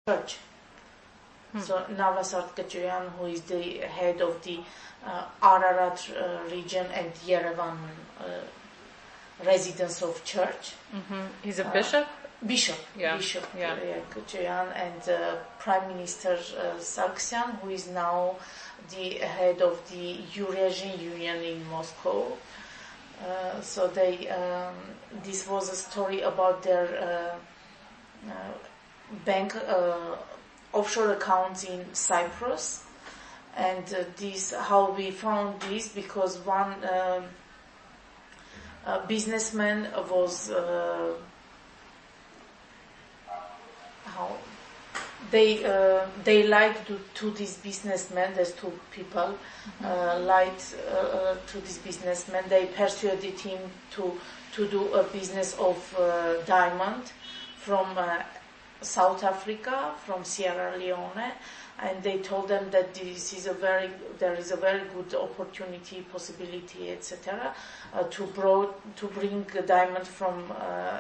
church. So Navasart Kachoyan, who is the head of the Ararat region and Yerevan residence of church. He's a bishop? Bishop Kachoyan, and Prime Minister Sargsyan, who is now the head of the Eurasian Union in Moscow. So this was a story about their bank offshore accounts in Cyprus, and this how we found this because one businessman was how they lied to this businessman. There's two people lied to this businessman. They persuaded him to do a business of diamond from South Africa, from Sierra Leone, and they told them that there is a very good opportunity, possibility, etc., to bring a diamond from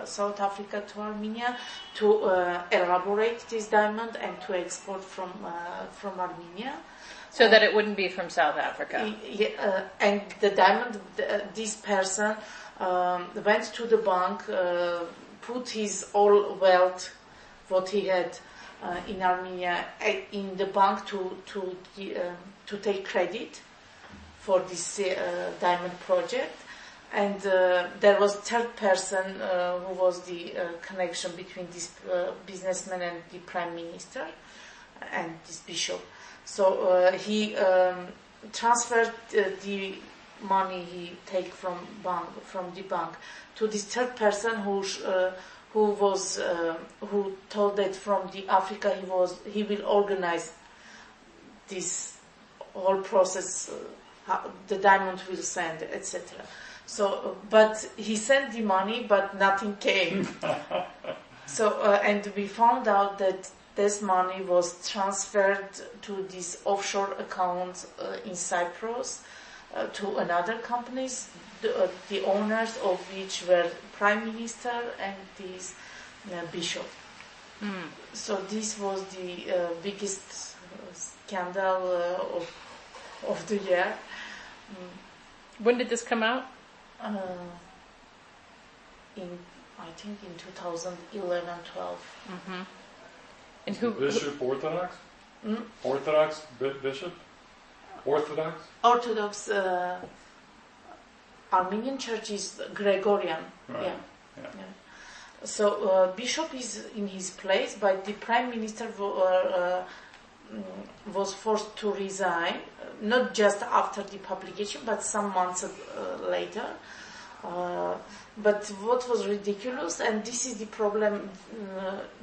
South Africa to Armenia, to elaborate this diamond and to export from Armenia. So that it wouldn't be from South Africa. And the diamond, this person went to the bank, put his all wealth, what he had in Armenia, in the bank to take credit for this diamond project, and there was third person who was the connection between this businessman and the prime minister and this bishop. So he transferred the money he take from the bank to this third person who told that from the Africa he will organize this whole process, the diamond will send, etc. So, but he sent the money, but nothing came. So, and we found out that this money was transferred to this offshore account in Cyprus to another companies, the owners of which were prime minister and this bishop. So this was the biggest scandal of the year. When did this come out? I think in 2011-12. And who? Bishop Orthodox? Orthodox bishop? Orthodox? Orthodox Armenian Church is Gregorian. Right. Yeah. So bishop is in his place, but the prime minister was forced to resign, not just after the publication, but some months later. But what was ridiculous, and this is the problem,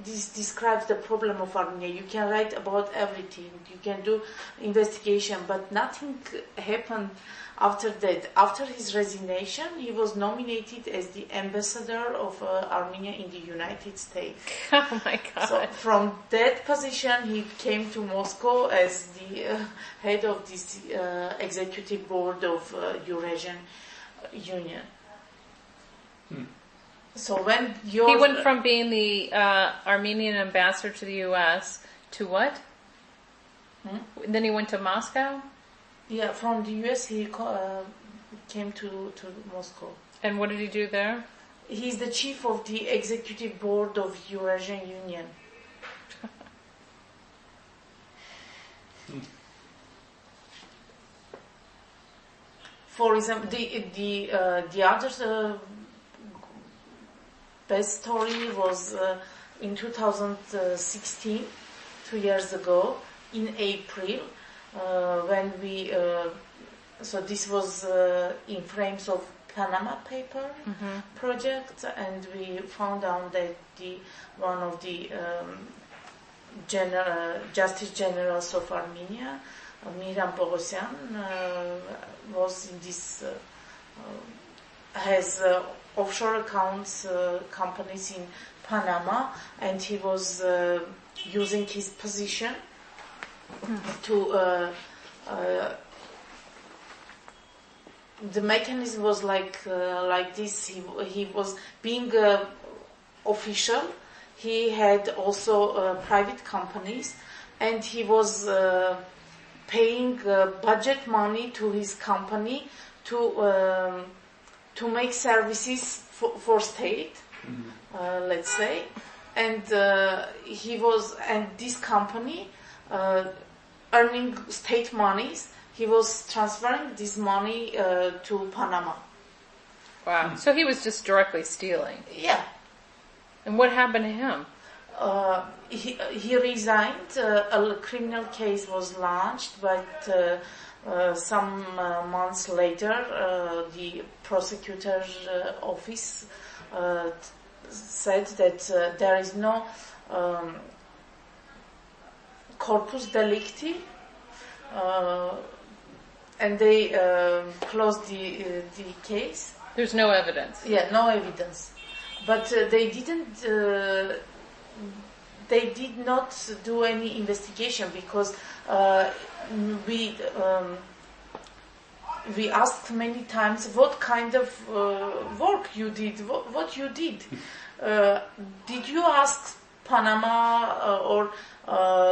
this describes the problem of Armenia. You can write about everything, you can do investigation, but nothing happened after that. After his resignation, he was nominated as the ambassador of Armenia in the United States. Oh my God. So from that position, he came to Moscow as the head of this executive board of Eurasian Union. So when he went from being the Armenian ambassador to the U.S. to what? Then he went to Moscow? Yeah, from the U.S. he came to Moscow. And what did he do there? He's the chief of the executive board of Eurasian Union. For example, the other best story was in 2016, 2 years ago, in April, when we, so this was in frames of Panama paper project, and we found out that one of the Justice Generals of Armenia, Miran Bogosyan, was in this, has offshore accounts companies in Panama, and he was using his position to the mechanism was like this. He was being official. he had also private companies, and he was paying budget money to his company to make services for state, let's say, and this company earning state monies. He was transferring this money to Panama. Wow. So he was just directly stealing. Yeah. And what happened to him? He resigned. A criminal case was launched, but some months later, the prosecutor's office said that there is no corpus delicti, and they closed the case. There's no evidence. Yeah, no evidence. But they did not do any investigation because we asked many times what kind of work you did, what you did. Did you ask Panama or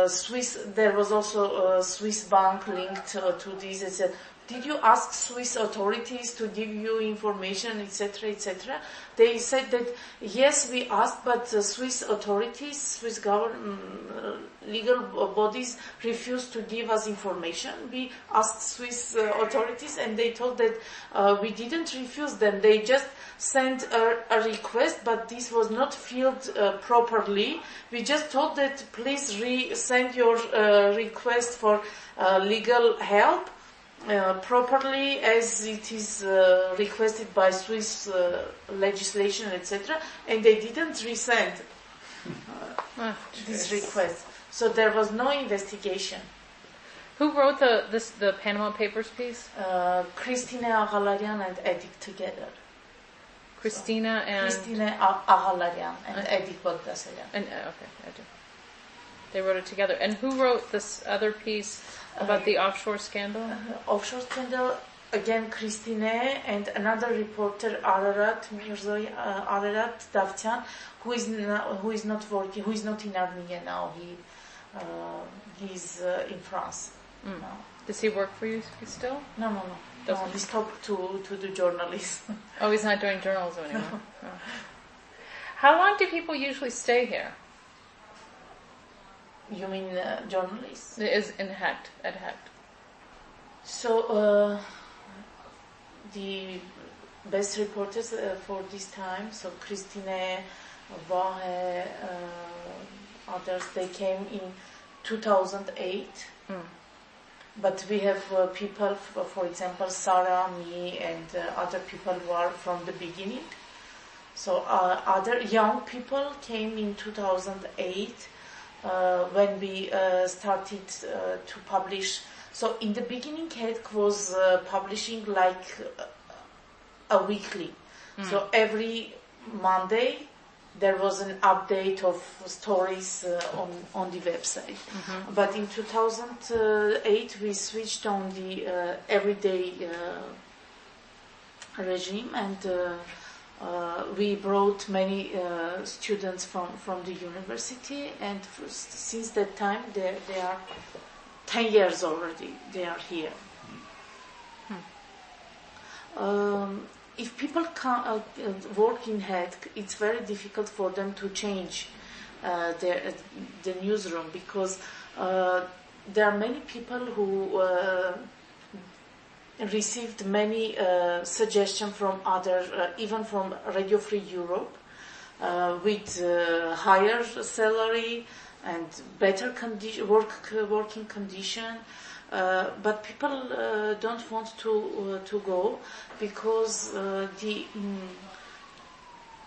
Swiss? There was also a Swiss bank linked to this. It said, did you ask Swiss authorities to give you information, etc., etc.? They said that yes, we asked, but Swiss authorities, Swiss government, legal bodies refused to give us information. We asked Swiss authorities, and they told that we didn't refuse them. They just sent a request, but this was not filled properly. We just told that please send your request for legal help properly as it is requested by Swiss legislation, etc. And they didn't resend this request. So there was no investigation. Who wrote the Panama Papers piece? Christina Aghalarian and Edik together. Christina Aghalarian and Edik Bagdasaryan. And okay, I do. They wrote it together. And who wrote this other piece about the offshore scandal? Offshore scandal, again, Christine and another reporter, Ararat Mirzoy, Ararat Davtyan, who is not working, who is not in Armenia now. He's in France. Now. Does he work for you still? No. He stopped to do journalism. Oh, he's not doing journalism anymore. No. Oh. How long do people usually stay here? You mean journalists? It is at Hecht. So the best reporters for this time, so Christine, Vahe, others, they came in 2008. But we have people, for example, Sarah, me, and other people who are from the beginning. So other young people came in 2008 when we started to publish. So in the beginning, Hecht was publishing like a weekly. So every Monday there was an update of stories on the website. But in 2008 we switched on the everyday regime, and we brought many students from the university, and since that time they are 10 years already they are here. If people can't work in Hecht, it's very difficult for them to change the newsroom, because there are many people who received many suggestions from other, even from Radio Free Europe, with higher salary and better working condition. But people don't want to go because the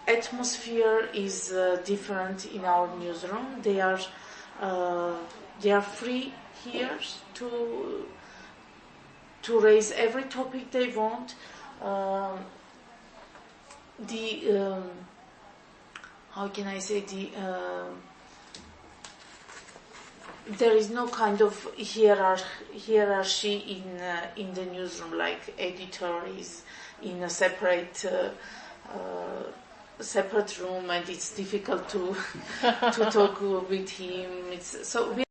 atmosphere is different in our newsroom. They are free here to raise every topic they want. How can I say, there is no kind of hierarchy in the newsroom, like editor is in a separate separate room, and it's difficult to talk with him. So we